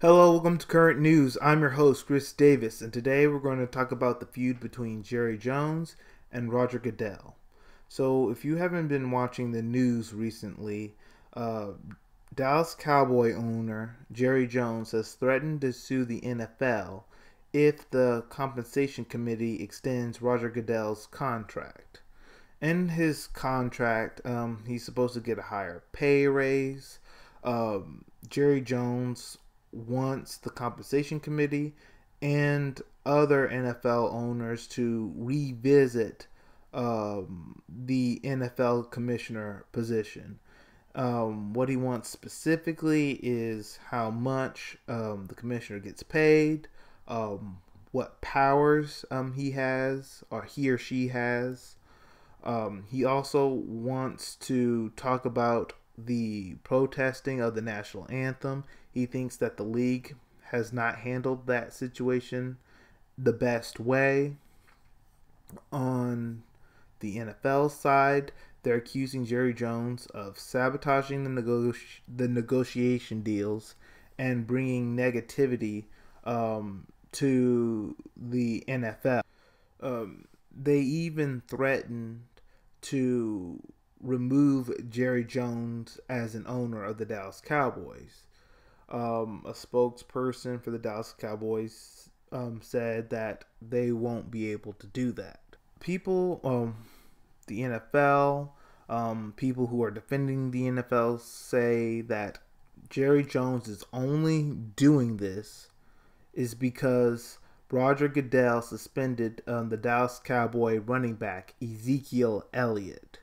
Hello, welcome to Current News. I'm your host, Chris Davis, and today we're going to talk about the feud between Jerry Jones and Roger Goodell. So, if you haven't been watching the news recently, uh, Dallas Cowboy owner Jerry Jones has threatened to sue the NFL if the compensation committee extends Roger Goodell's contract. In his contract, he's supposed to get a higher pay raise. Jerry Jones wants the compensation committee and other NFL owners to revisit the NFL commissioner position. What he wants specifically is how much the commissioner gets paid, what powers he has or he or she has. He also wants to talk about the protesting of the national anthem. He thinks that the league has not handled that situation the best way. On the NFL side, they're accusing Jerry Jones of sabotaging the negotiation deals and bringing negativity to the NFL. They even threatened to remove Jerry Jones as an owner of the Dallas Cowboys. A spokesperson for the Dallas Cowboys said that they won't be able to do that. People, the NFL, people who are defending the NFL say that Jerry Jones is only doing this is because Roger Goodell suspended the Dallas Cowboy running back Ezekiel Elliott.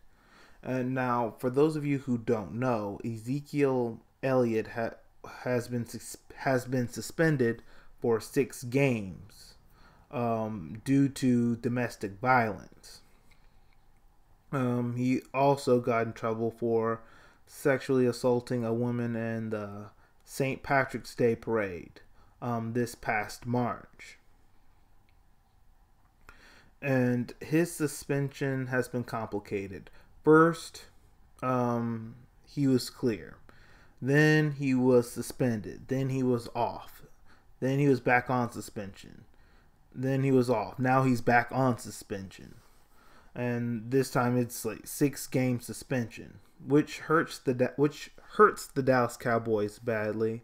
And now, for those of you who don't know, Ezekiel Elliott has been suspended for 6 games due to domestic violence. He also got in trouble for sexually assaulting a woman in the St. Patrick's Day parade this past March. And his suspension has been complicated. First, he was clear. Then he was suspended. Then he was off. Then he was back on suspension. Then he was off. Now he's back on suspension. And this time it's like 6-game suspension, which hurts the Dallas Cowboys badly,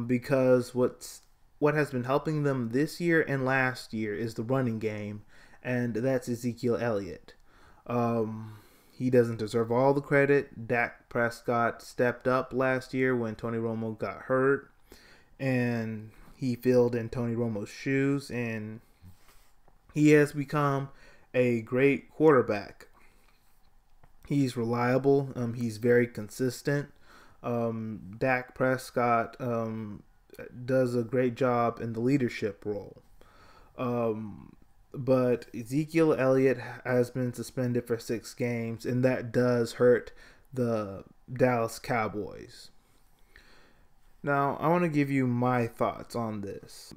because what has been helping them this year and last year is the running game, and that's Ezekiel Elliott. He doesn't deserve all the credit. Dak Prescott stepped up last year when Tony Romo got hurt, and he filled in Tony Romo's shoes, and he has become a great quarterback. He's reliable. He's very consistent. Dak Prescott does a great job in the leadership role. But Ezekiel Elliott has been suspended for 6 games, and that does hurt the Dallas Cowboys. Now, I want to give you my thoughts on this.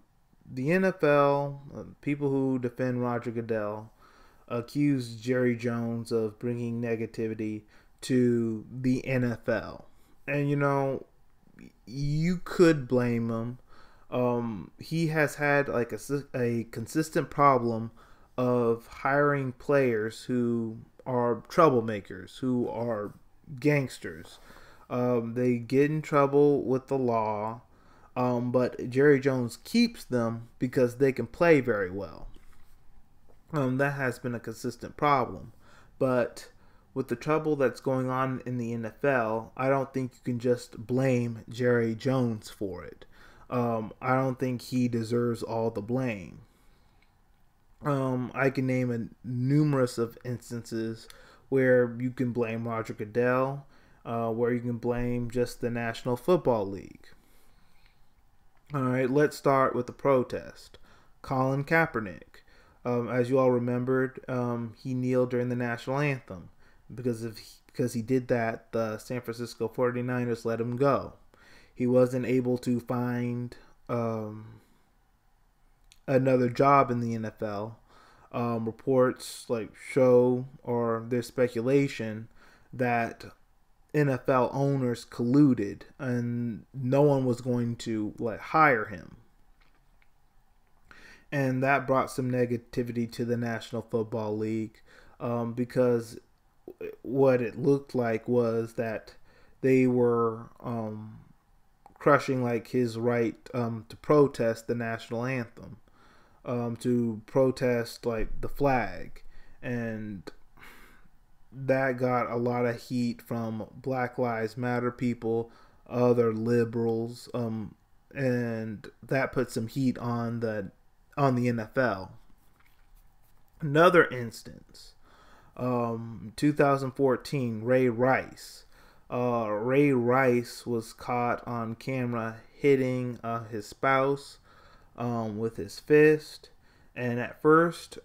The NFL, people who defend Roger Goodell, accuse Jerry Jones of bringing negativity to the NFL. And, you could blame him. He has had like a consistent problem of hiring players who are troublemakers, who are gangsters. They get in trouble with the law, but Jerry Jones keeps them because they can play very well. That has been a consistent problem. But with the trouble that's going on in the NFL, I don't think you can just blame Jerry Jones for it. I don't think he deserves all the blame. I can name numerous of instances where you can blame Roger Goodell, where you can blame just the National Football League. All right, let's start with the protest. Colin Kaepernick, as you all remembered, he kneeled during the national anthem. Because he did that, the San Francisco 49ers let him go. He wasn't able to find another job in the NFL. Reports show, or there's speculation that NFL owners colluded and no one was going to hire him. And that brought some negativity to the National Football League, because what it looked like was that they were crushing his right to protest the national anthem, to protest the flag, and that got a lot of heat from Black Lives Matter people, other liberals, and that put some heat on the NFL. Another instance, 2014, Ray Rice. Ray Rice was caught on camera hitting his spouse with his fist, and at first,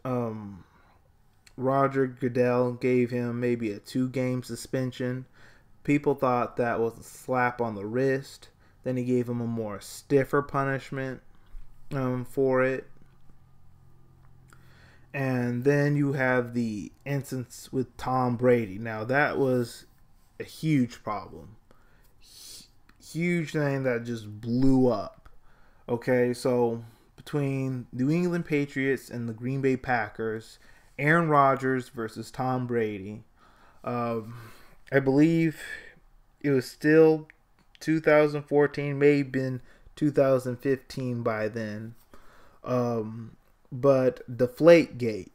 Roger Goodell gave him maybe a 2-game suspension. People thought that was a slap on the wrist. Then he gave him a more stiffer punishment for it. And then you have the instance with Tom Brady. Now that was a huge problem. Huge thing that just blew up. Okay, so between New England Patriots and the Green Bay Packers, Aaron Rodgers versus Tom Brady. I believe it was still 2014, may have been 2015 by then. But Deflategate.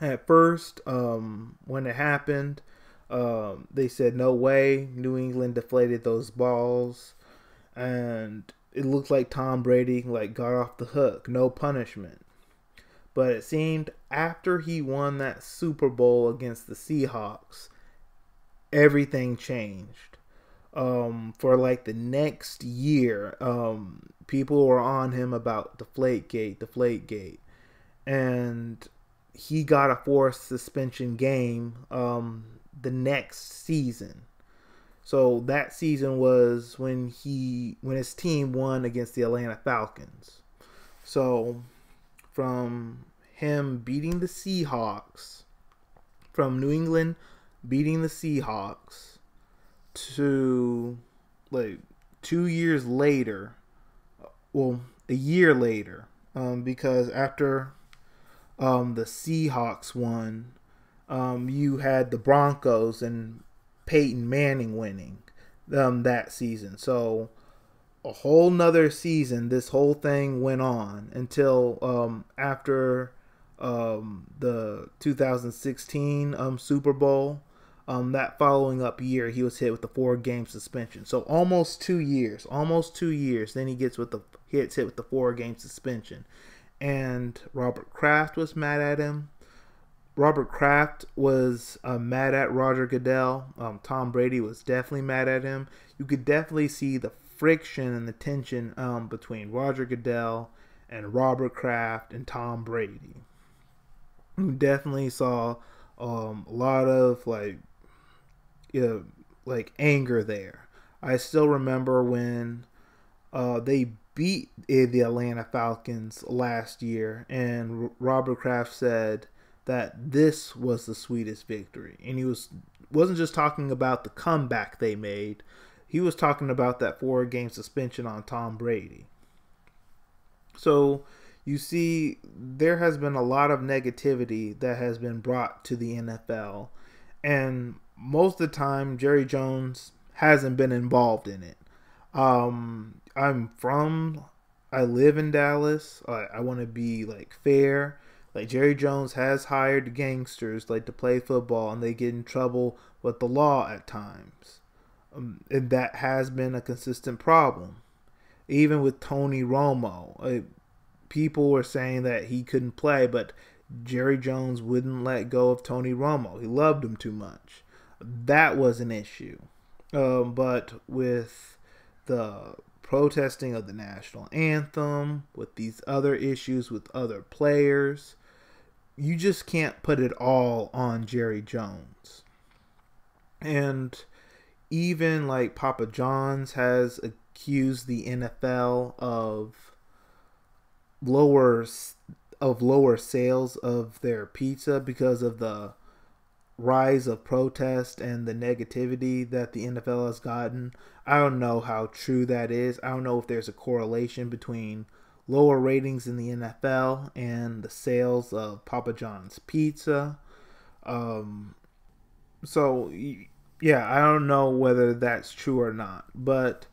At first, when it happened, they said no way. New England deflated those balls, and it looked like Tom Brady got off the hook, no punishment. But it seemed after he won that Super Bowl against the Seahawks, everything changed. For the next year, people were on him about Deflategate. And he got a forced suspension game the next season. So that season was when his team won against the Atlanta Falcons. So from him beating the Seahawks, from New England beating the Seahawks, to 2 years later, well, a year later, because after the Seahawks won, you had the Broncos and Peyton Manning winning that season. So a whole nother season, this whole thing went on until after the 2016 Super Bowl. That following up year, he was hit with the 4-game suspension. So almost 2 years. Then he gets hit with the 4-game suspension. And Robert Kraft was mad at him. Robert Kraft was mad at Roger Goodell. Tom Brady was definitely mad at him. You could definitely see the friction and the tension between Roger Goodell and Robert Kraft and Tom Brady. You definitely saw a lot of anger there. I still remember when they beat the Atlanta Falcons last year, and Robert Kraft said that this was the sweetest victory. And he wasn't just talking about the comeback they made. He was talking about that 4-game suspension on Tom Brady. So you see, there has been a lot of negativity that has been brought to the NFL. And most of the time, Jerry Jones hasn't been involved in it. I live in Dallas. I want to be fair. Jerry Jones has hired gangsters to play football, and they get in trouble with the law at times. And that has been a consistent problem. Even with Tony Romo, people were saying that he couldn't play, but Jerry Jones wouldn't let go of Tony Romo. He loved him too much. That was an issue. But with the protesting of the national anthem, with these other issues with other players, you just can't put it all on Jerry Jones. And even Papa John's has accused the NFL of lower sales of their pizza because of the rise of protest and the negativity that the NFL has gotten, I don't know how true that is. I don't know if there's a correlation between lower ratings in the NFL and the sales of Papa John's pizza. Um, so yeah, I don't know whether that's true or not, but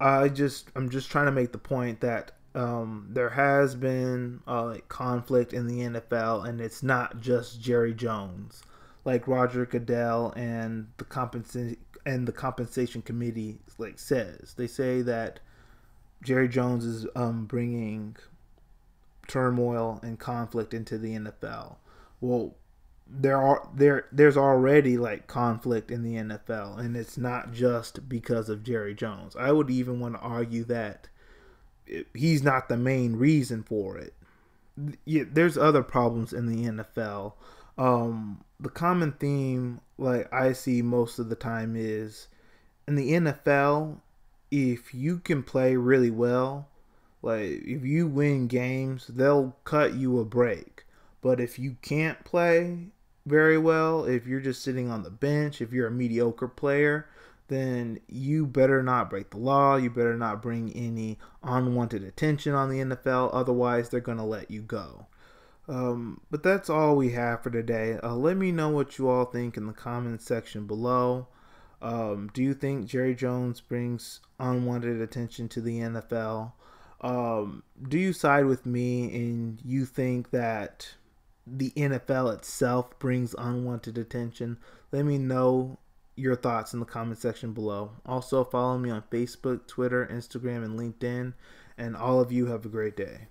I'm just trying to make the point that there has been like conflict in the NFL, and it's not just Jerry Jones, like Roger Goodell and the compensation committee like says. They say that Jerry Jones is bringing turmoil and conflict into the NFL. Well, there's already like conflict in the NFL, and it's not just because of Jerry Jones. I would even want to argue that he's not the main reason for it. Yeah, there's other problems in the NFL. The common theme, like I see most of the time, is in the NFL, if you can play really well, like if you win games, they'll cut you a break. But if you can't play very well, if you're just sitting on the bench, if you're a mediocre player, then you better not break the law. You better not bring any unwanted attention on the NFL. Otherwise, they're going to let you go. But that's all we have for today. Let me know what you all think in the comments section below. Do you think Jerry Jones brings unwanted attention to the NFL? Do you side with me and you think that the NFL itself brings unwanted attention? Let me know your thoughts in the comment section below. Also, follow me on Facebook, Twitter, Instagram, and LinkedIn. And all of you have a great day.